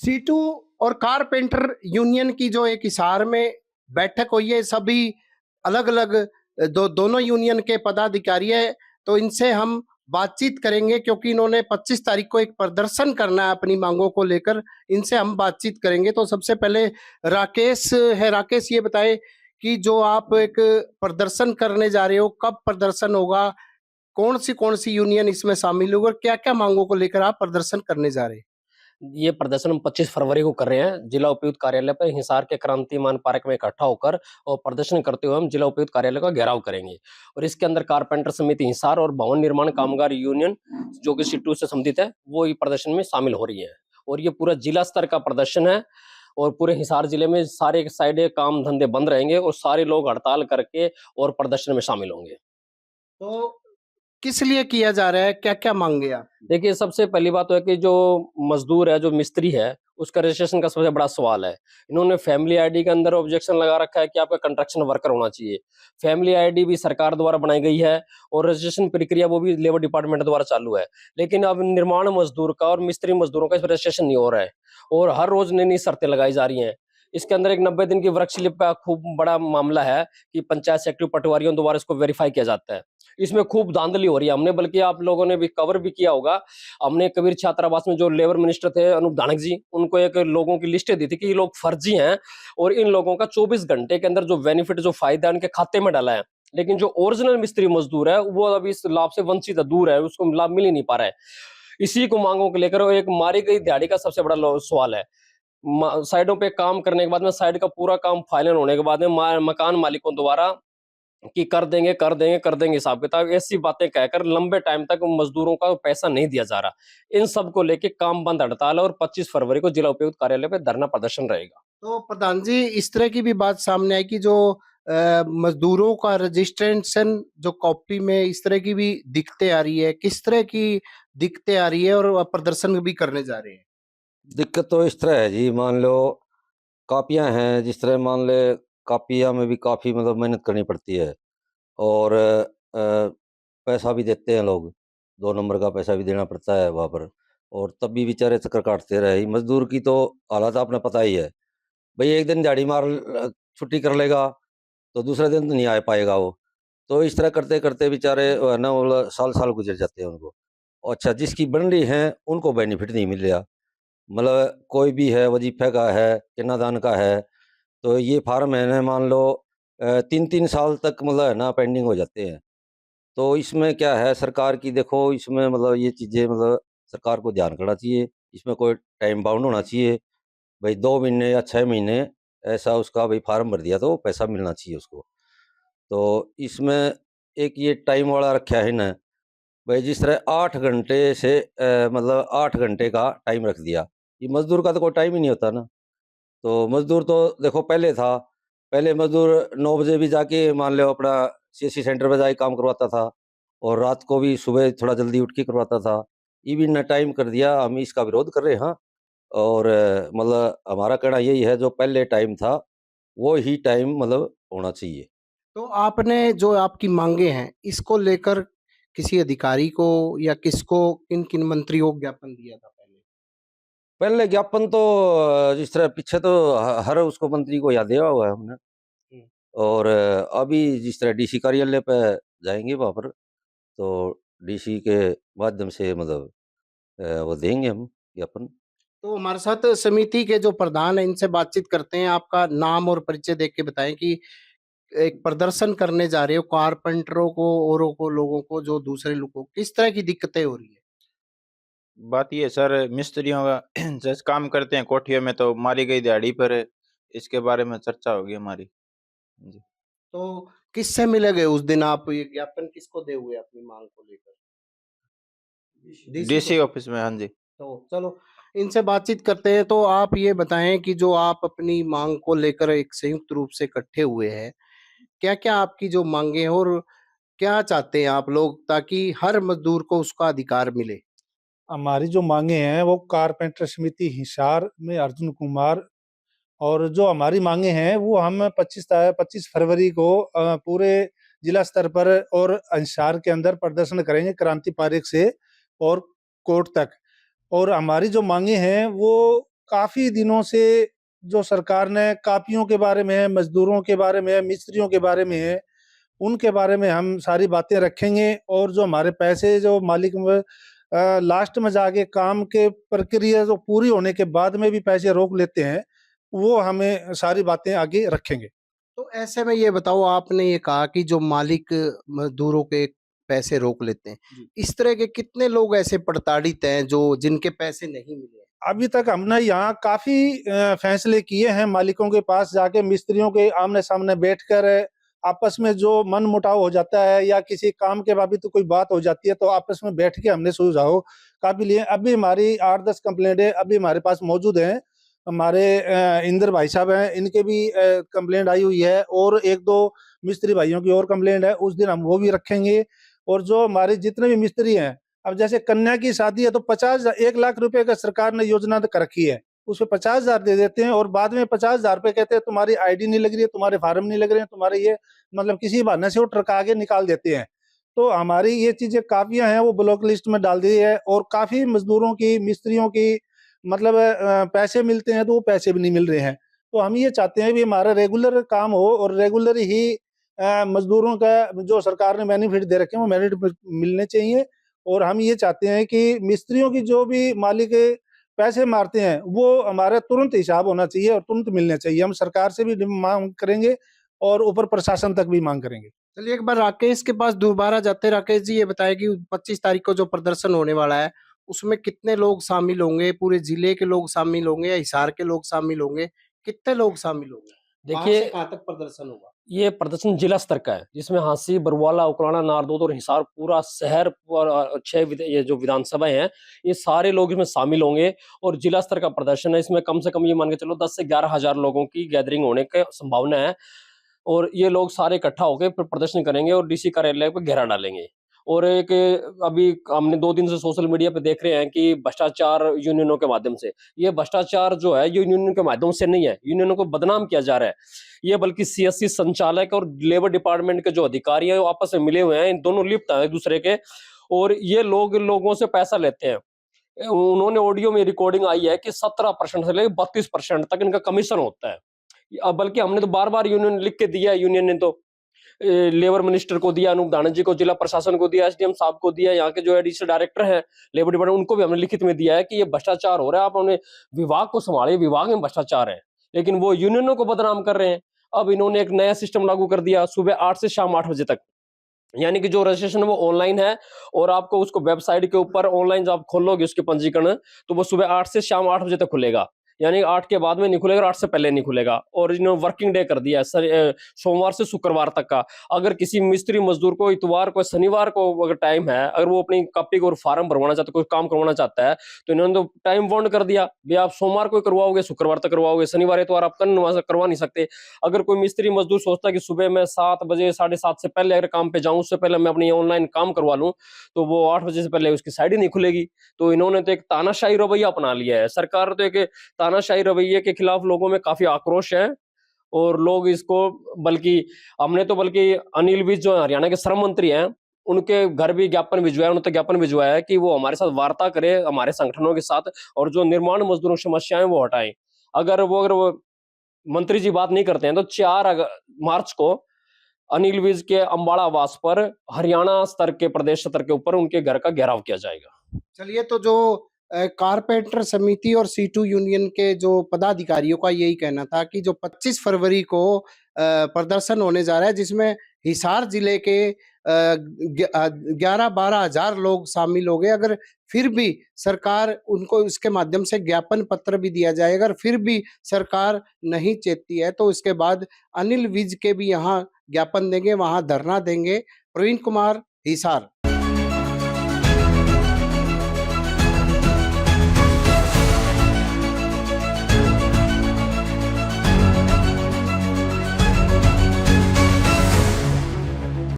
Situ और carpenter union की जो एक हिसार में बैठक हुई है, सभी अलग-अलग दोनों यूनियन के पदाधिकारी हैं, तो इनसे हम बातचीत करेंगे क्योंकि इन्होंने 25 तारीख को एक प्रदर्शन करना है अपनी मांगों को लेकर, इनसे हम बातचीत करेंगे। तो सबसे पहले राकेश है, राकेश ये बताएँ कि जो आप एक प्रदर्शन करने जा रहे हो, कब प्रदर्शन होगा? कौन-सी यूनियन इसमें शामिल होगी और क्या-क्या मांगों को लेकर आप प्रदर्शन करने जा रहे हैं? ये प्रदर्शन हम 25 फरवरी को कर रहे हैं। जिला उपायुक्त कार्यालय पर हिसार के क्रांतिमान पार्क में इकट्ठा होकर और प्रदर्शन करते हुए हम जिला उपायुक्त कार्यालय का घेराव करेंगे। और इसके अंदर कारपेंटर समिति हिसार और भवन निर्माण कामगार यूनियन जो कि सीटू से संबंधित है, वो ये प्रदर्शन में शामिल हो रही है। और ये पूरा जिला स्तर का प्रदर्शन है और पूरे हिसार जिले में सारे साइड काम धंधे बंद रहेंगे और सारे लोग हड़ताल करके और प्रदर्शन में शामिल होंगे। तो किस लिए किया जा रहा है? क्या-क्या माँगे आप? देखिए, सबसे पहली बात तो है कि जो मज़दूर है, जो मिस्त्री है, उसका रजिस्ट्रेशन का सबसे बड़ा सवाल है। इन्होंने फैमिली आईडी के अंदर ऑब्जेक्शन लगा रखा है कि आपका कंस्ट्रक्शन वर्कर होना चाहिए। फैमिली आईडी भी सरकार द्वारा बनाई गई है और रजिस्ट्रेशन प्रक्रिया वो भी लेबर डिपार्टमेंट द्वारा चालू है। लेकिन अब निर्माण मज़दूर का और मिस्त्री मज़दूरों का इस पर रजिस्ट्रेशन नहीं हो रहा है और हर रोज़ नई-नई शर्तें लगाई जा रही हैं। इसके अंदर एक 90 दिन की वर्क स्लिप का खूब बड़ा मामला है कि पंचायत सेक्रेटरी पटवारियों द्वारा इसको वेरीफ़ाई किया जाता है। इसमें खूब धांधली हो रही है। हमने बल्कि आप लोगों ने भी कवर भी किया होगा। हमने कबीर छात्रावास में जो लेबर मिनिस्टर थे अनूप धानक जी, उनको एक लोगों की लिस्ट दी थी कि ये लोग फर्जी हैं और इन लोगों का 24 घंटे के अंदर जो बेनिफिट जो फ़ायदा है उनके खाते में डाला है। लेकिन जो ओरिजिनल मिस्त्री मज़दूर है, वो अभी इस लाभ से वंचित है, दूर है, उसको लाभ मिल ही नहीं पा रहा है। इसी को माँगों को लेकर एक मारी गई दिहाड़ी का सबसे बड़ा सवाल है। साइडों पे काम करने के बाद में साइड का पूरा काम फाइनल होने के बाद में मकान मालिकों द्वारा कि कर देंगे हिसाब-किताब, ऐसी बातें कहकर लंबे टाइम तक मज़दूरों का पैसा नहीं दिया जा रहा। इन सब को लेके काम बंद हड़ताल है और 25 फरवरी को जिला उपायुक्त कार्यालय पे धरना प्रदर्शन रहेगा। तो प्रधान जी, इस तरह की भी बात सामने आई कि जो मज़दूरों का रजिस्ट्रेशन जो कॉपी में इस तरह की भी दिक्कतें आ रही है, किस तरह की दिक्कतें आ रही है और प्रदर्शन भी करने जा रहे हैं? दिक्कत तो इस तरह है जी, मान लो कापियाँ हैं, जिस तरह मान ले कापियाँ में भी काफ़ी मतलब मेहनत करनी पड़ती है और पैसा भी देते हैं लोग, 2 नंबर का पैसा भी देना पड़ता है वहाँ पर और तब भी बेचारे चक्कर काटते रहे। मज़दूर की तो हालत आपने पता ही है, भई एक दिन दिहाड़ी मार छुट्टी कर लेगा, तो दूसरे दिन तो नहीं आ पाएगा वो। तो इस तरह करते-करते बेचारे है ना मतलब साल-साल गुज़र जाते हैं उनको। अच्छा, जिसकी बन रही हैं, उनको बेनिफिट नहीं मिल रहा। मतलब कोई भी है, वजीफ़े का है, कन्यादान का है, तो ये फ़ार्म है ना मान लो 3-3 साल तक मतलब है ना पेंडिंग हो जाते हैं। तो इसमें क्या है सरकार की देखो इसमें मतलब ये चीज़ें मतलब सरकार को ध्यान करना चाहिए। इसमें कोई टाइम बाउंड होना चाहिए। भई 2 महीने या 6 महीने ऐसा उसका भई फ़ार्म भर दिया तो पैसा मिलना चाहिए उसको। तो इसमें एक ये टाइम वाला रखा है ना, भई जिस तरह 8 घंटे से मतलब 8 घंटे का टाइम रख दिया। ये मज़दूर का तो कोई टाइम ही नहीं होता ना। तो मज़दूर तो देखो पहले था, पहले मज़दूर 9 बजे भी जाके मान लो अपना सीएससी सेंटर पे जाके काम करवाता था और रात को भी सुबह थोड़ा जल्दी उठ के करवाता था। ये भी ना टाइम कर दिया, हम इसका विरोध कर रहे हैं हाँ। और मतलब हमारा कहना यही है जो पहले टाइम था, वो ही टाइम मतलब होना चाहिए। तो आपने जो आपकी माँगे हैं, इसको लेकर किसी अधिकारी को या किसको किन-किन मंत्रियों को ज्ञापन दिया था पहले? पहले ज्ञापन तो जिस तरह पीछे तो हर उसको मंत्री को याद दिया हुआ है हमने हुँ। और अभी जिस तरह डीसी कार्यालय पे जाएँगे वहाँ पर, तो डीसी के माध्यम से मतलब वो देंगे हम ज्ञापन। तो हमारे साथ समिति के जो प्रधान हैं, इनसे बातचीत करते हैं। आपका नाम और परिचय देख के बताएँ कि एक प्रदर्शन करने जा रहे हो, कारपेंटरों को, औरों को, लोगों को, जो दूसरे लोगों को, किस तरह की दिक्कतें हो रही है? बात ये है सर, मिस्त्रियों का जैसे काम करते हैं कोठियों में तो मारी गई दिहाड़ी पर इसके बारे में चर्चा होगी हमारी। जी। तो किससे मिले गए उस दिन आप? ये ज्ञापन किसको दे हुए अपनी माँग को लेकर? डीसी को। डीसी ऑफिस में, हाँ जी। तो चलो इनसे बातचीत करते हैं। तो आप ये बताएँ कि जो आप अपनी माँग को लेकर एक संयुक्त रूप से इकट्ठे हुए हैं, क्या-क्या आपकी जो माँगे हैं और क्या चाहते हैं आप लोग ताकि हर मज़दूर को उसका अधिकार मिले? हमारी जो माँगे हैं वो कारपेंटर समिति हिसार में अर्जुन कुमार और जो हमारी माँगे हैं वो हम 25 फरवरी को पूरे जिला स्तर पर और हिसार के अंदर प्रदर्शन करेंगे क्रांति पार्क से और कोर्ट तक। और हमारी जो माँगे हैं वो काफ़ी दिनों से जो सरकार ने कापियों के बारे में है, मज़दूरों के बारे में है, मिस्त्रियों के बारे में है, उनके बारे में हम सारी बातें रखेंगे और जो हमारे पैसे जो मालिक लास्ट में जाके काम के प्रक्रिया जो पूरी होने के बाद में भी पैसे रोक लेते हैं, वो हमें सारी बातें आगे रखेंगे। तो ऐसे में ये बताओ, आपने ये कहा कि जो मालिक मजदूरों के पैसे रोक लेते हैं, जी। इस तरह के कितने लोग ऐसे प्रताड़ित हैं जो जिनके पैसे नहीं मिले? अभी तक हमने यहाँ काफ़ी फैसले किए हैं मालिकों के पास जाके, मिस्त्रियों के आमने-सामने बैठकर आपस में जो मनमुटाव हो जाता है या किसी काम के बाबत तो कोई बात हो जाती है, तो आपस में बैठ के हमने सुलझाव काफ़ी लिए। अभी हमारी 8-10 कंप्लेंटें अभी हमारे पास मौजूद हैं। हमारे इंदर भाई साहब हैं, इनके भी कंप्लेंट आई हुई है और 1-2 मिस्त्री भाइयों की और कंप्लेंट है, उस दिन हम वो भी रखेंगे। और जो हमारे जितने भी मिस्त्री हैं, अब जैसे कन्या की शादी है तो 1 लाख रुपए का सरकार ने योजना तो कर रखी है, उसमें 50,000 दे देते हैं और बाद में 50,000 रुपए कहते हैं तुम्हारी आईडी नहीं लग रही है, तुम्हारे फार्म नहीं लग रहे हैं, तुम्हारे ये मतलब किसी बहाने से वो ट्रका के निकाल देते हैं। तो हमारी ये चीजें काफियां हैं, वो ब्लॉक लिस्ट में डाल दी है और काफी मजदूरों की, मिस्त्रियों की मतलब पैसे मिलते हैं तो वो पैसे भी नहीं मिल रहे हैं। तो हम ये चाहते हैं भी हमारा रेगुलर काम हो और रेगुलर ही मजदूरों का जो सरकार ने बेनिफिट दे रखे हैं वो बेनिफिट मिलने चाहिए। और हम ये चाहते हैं कि मिस्त्रियों की जो भी मालिक पैसे मारते हैं वो हमारा तुरंत हिसाब होना चाहिए और तुरंत मिलने चाहिए। हम सरकार से भी मांग करेंगे और ऊपर प्रशासन तक भी मांग करेंगे। चलिए एक बार राकेश के पास दोबारा जाते हैं। राकेश जी, ये बताएं कि 25 तारीख को जो प्रदर्शन होने वाला है, उसमें कितने लोग शामिल होंगे? पूरे जिले के लोग शामिल होंगे या हिसार के लोग शामिल होंगे? कितने लोग शामिल होंगे? कहाँ से देखिए, कहाँ तक प्रदर्शन होगा? ये प्रदर्शन जिला स्तर का है, जिसमें हांसी, बरवाला, उकराना, नारदौद और हिसार पूरा शहर और 6 ये जो विधानसभाएँ हैं, ये सारे लोग इसमें शामिल होंगे और जिला स्तर का प्रदर्शन है। इसमें कम से कम ये मान के चलो 10 से 11,000 लोगों की गैदरिंग होने की संभावना है और ये लोग सारे इकट्ठा होके प्रदर्शन करेंगे और डीसी कार्यालय पे घेरा डालेंगे। और एक अभी हमने 2 दिन से सोशल मीडिया पे देख रहे हैं कि भ्रष्टाचार यूनियनों के माध्यम से, ये भ्रष्टाचार जो है, ये यूनियन के माध्यम से नहीं है, यूनियनों को बदनाम किया जा रहा है। ये बल्कि सीएससी संचालक और लेबर डिपार्टमेंट के जो अधिकारी हैं, वो आपस में मिले हुए हैं, इन दोनों लिप्त हैं एक-दूसरे के और ये लोग लोगों से पैसा लेते हैं। उन्होंने ऑडियो में रिकॉर्डिंग आई है कि 17% से लेकर 32% तक इनका कमीशन होता है। बल्कि हमने तो बार-बार यूनियन लिख के दिया है, यूनियन ने तो लेबर मिनिस्टर को दिया, अनूप धानक जी को, जिला प्रशासन को दिया, एसडीएम साहब को दिया, यहाँ के जो एडिशनल डायरेक्टर हैं लेबर डिपार्टमेंट, उनको भी हमने लिखित में दिया है कि ये भ्रष्टाचार हो रहा है, आप अपने विभाग को संभालिए, विभाग में भ्रष्टाचार है। लेकिन वो यूनियनों को बदनाम कर रहे हैं। अब इन्होंने एक नया सिस्टम लागू कर दिया, सुबह 8 से शाम 8 बजे तक। यानी कि जो रजिस्ट्रेशन है वो ऑनलाइन है और आपको उसको वेबसाइट के ऊपर ऑनलाइन जब आप खोलोगे उसके पंजीकरण, तो वो सुबह 8 से शाम 8 बजे तक खुलेगा। यानी 8 के बाद में नहीं खुलेगा और 8 से पहले नहीं खुलेगा। और इन्होंने वर्किंग डे कर दिया है सोमवार से शुक्रवार तक का। अगर किसी मिस्त्री मजदूर को इतवार को, शनिवार को अगर टाइम है, अगर वो अपनी कॉपी को फॉर्म भरवाना चाहता है, कोई काम करवाना चाहता है, तो इन्होंने तो टाइम बाउंड कर दिया। भई आप सोमवार को करवाओगे, शुक्रवार तक करवाओगे, शनिवार इतवार आप करवा नहीं सकते। अगर कोई मिस्त्री मजदूर सोचता है कि सुबह मैं 7 बजे, 7:30 से पहले अगर काम पे जाऊँ, उससे पहले मैं अपनी ऑनलाइन काम करवा लूँ, तो वो 8 बजे से पहले उसकी साइट ही नहीं खुलेगी। तो इन्होंने तो एक तानाशाही रवैया अपना लिया है। सरकार तो एक तानाशाही रवैये के खिलाफ लोगों में काफ़ी आक्रोश है और लोग इसको बल्कि अनिल विज जो हरियाणा के श्रम मंत्री हैं, उनके घर भी ज्ञापन भिजवाया, उन्होंने तो ज्ञापन भिजवाया है कि वो हमारे साथ वार्ता करे, हमारे संगठनों के साथ, और जो निर्माण मजदूरों की समस्याएँ वो हटाएँ। अगर वो मंत्री जी बात नहीं करते हैं तो 4 मार्च को अनिल विज के अम्बाड़ा आवास पर हरियाणा स्तर के, प्रदेश स्तर के ऊपर उनके घर का घेराव किया जाएगा। चलिए, तो जो कारपेंटर समिति और C2 यूनियन के जो पदाधिकारियों का यही कहना था कि जो 25 फरवरी को प्रदर्शन होने जा रहा है, जिसमें हिसार जिले के 11-12 हजार लोग शामिल हो गए। अगर फिर भी सरकार उनको इसके माध्यम से ज्ञापन पत्र भी दिया जाए, अगर फिर भी सरकार नहीं चेतती है, तो इसके बाद अनिल विज के भी यहाँ ज्ञापन देंगे, वहां धरना देंगे। प्रवीण कुमार, हिसार।